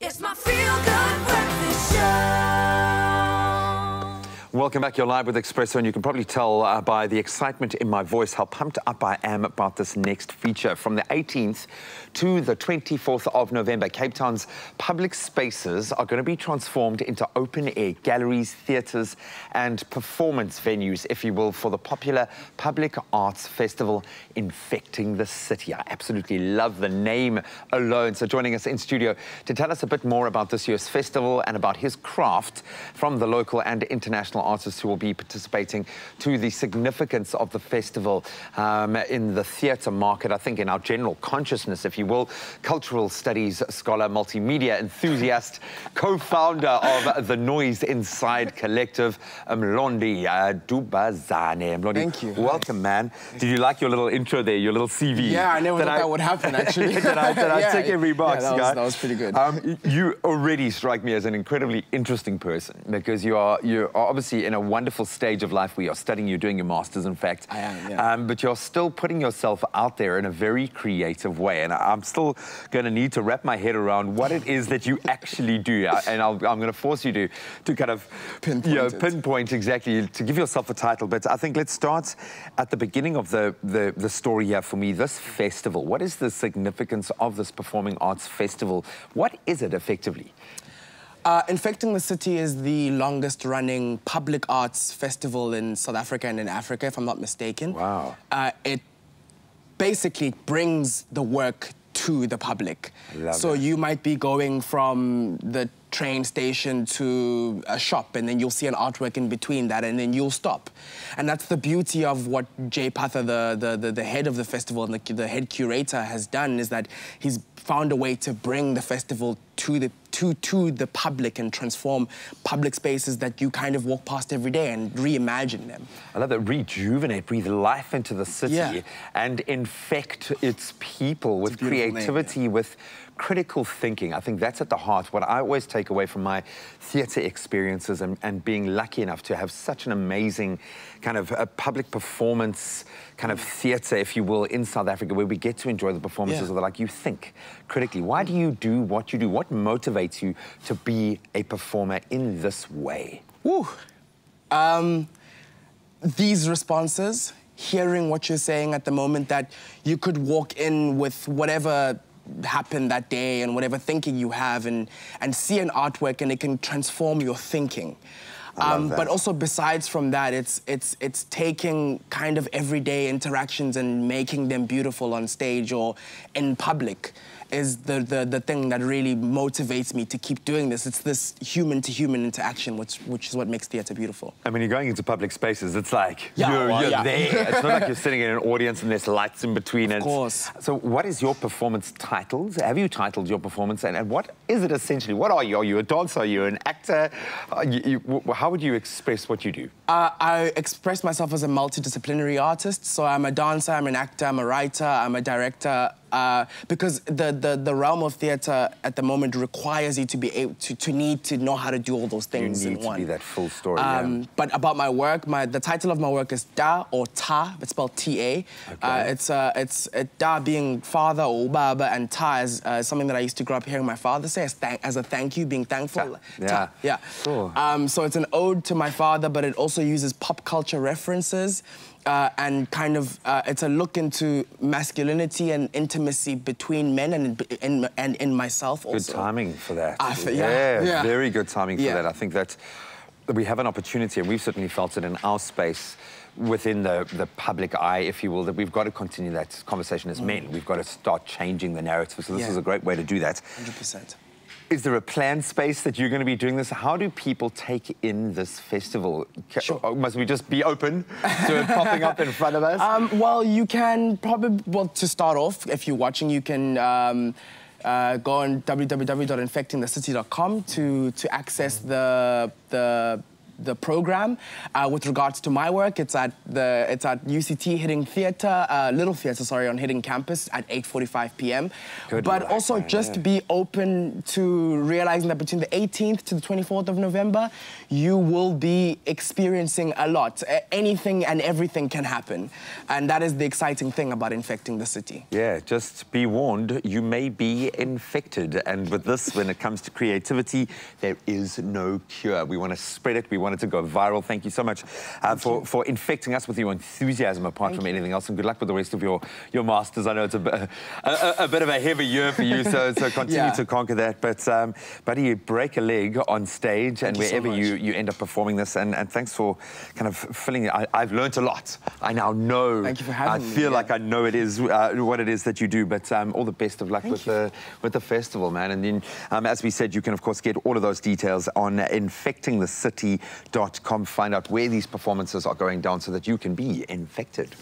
It's my feel-good breakfast show. Welcome back. You're live with Expresso, and you can probably tell by the excitement in my voice how pumped up I am about this next feature. From the 18th to the 24th of November, Cape Town's public spaces are going to be transformed into open-air galleries, theatres and performance venues, if you will, for the popular public arts festival Infecting the City. I absolutely love the name alone. So joining us in studio to tell us a bit more about this year's festival and about his craft from the local and international artists who will be participating, to the significance of the festival in the theatre market, I think in our general consciousness, if you will. Cultural studies scholar, multimedia enthusiast, co-founder of the Noise Inside Collective, Mlondi Dubazane. Mlondi, thank you. Welcome, man. Did you like your little intro there, your little CV? Yeah, I never thought that would happen, actually. Did I tick every box, yeah, that was pretty good. You already strike me as an incredibly interesting person, because you're obviously in a wonderful stage of life where you're studying, you're doing your masters, in fact. I am, yeah. But you're still putting yourself out there in a very creative way, and I'm still going to need to wrap my head around what it is that you actually do, and I'm going to force you to kind of pinpoint exactly, to give yourself a title. But I think let's start at the beginning of the story here for me. This festival, what is the significance of this performing arts festival? What is it effectively? Infecting the City is the longest-running public arts festival in South Africa and in Africa, if I'm not mistaken. Wow. It basically brings the work to the public. So you might be going from the train station to a shop, and then you'll see an artwork in between that, and then you'll stop. And that's the beauty of what Jay Patha, the head of the festival and the head curator, has done, is that he's found a way to bring the festival to the public and transform public spaces that you kind of walk past every day and reimagine them. I love that. Rejuvenate, breathe life into the city, and infect its people with creativity, with critical thinking. I think that's at the heart. What I always take away from my theatre experiences and being lucky enough to have such an amazing kind of public performance kind of theatre, if you will, in South Africa, where we get to enjoy the performances of like you think critically. Why do you do what you do? What motivates you to be a performer in this way? Woo. These responses, hearing what you're saying at the moment, that you could walk in with whatever happened that day and whatever thinking you have, and see an artwork, and it can transform your thinking. But also, besides from that, it's taking kind of everyday interactions and making them beautiful on stage or in public is the thing that really motivates me to keep doing this. It's this human-to-human interaction, which is what makes theatre beautiful. I mean, you're going into public spaces, it's like you're there. It's not like you're sitting in an audience and there's lights in between. Of course. So what is your performance titled? Have you titled your performance? And what is it essentially? What are you? Are you a dancer? Are you an actor? How would you express what you do? I express myself as a multidisciplinary artist. So I'm a dancer, I'm an actor, I'm a writer, I'm a director. Because the realm of theatre at the moment requires you to be able to need to know how to do all those things in one. You need to be that full story. But about my work, the title of my work is Da, or Ta. It's spelled T-A. Okay. It's Da being father or Baba, and Ta is something that I used to grow up hearing my father say as a thank you, being thankful. Ta. Yeah. Sure. So it's an ode to my father, but it also uses pop culture references. And kind of, it's a look into masculinity and intimacy between men and in myself also. Good timing for that. Yeah, very good timing for that. I think that we have an opportunity, and we've certainly felt it in our space, within the public eye, if you will, that we've got to continue that conversation as men. We've got to start changing the narrative. So this is a great way to do that. 100%. Is there a planned space that you're going to be doing this? How do people take in this festival? Sure. Must we just be open to it popping up in front of us? Well, you can probably, well, to start off, if you're watching, you can go on www.infectingthecity.com to access the the program. With regards to my work, it's at UCT Hidden Theatre, Little Theatre, sorry, on Hidden Campus at 8:45 p.m. But also just be open to realizing that between the 18th to the 24th of November, you will be experiencing a lot. Anything and everything can happen. And that is the exciting thing about Infecting the City. Yeah, just be warned, you may be infected. And with this, when it comes to creativity, there is no cure. We want to spread it. We want it to go viral. Thank you so much for infecting us with your enthusiasm, apart from anything else. And good luck with the rest of your masters. I know it's a bit of a heavy year for you, so continue to conquer that. But, buddy, you break a leg on stage and wherever you end up performing this. And thanks for kind of filling it. I've learned a lot. I now know. Thank you for having me. I feel like I know it is what it is that you do. But all the best of luck with the festival, man. And then, as we said, you can, of course, get all of those details on infectingthecity.com. Find out where these performances are going down so that you can be infected.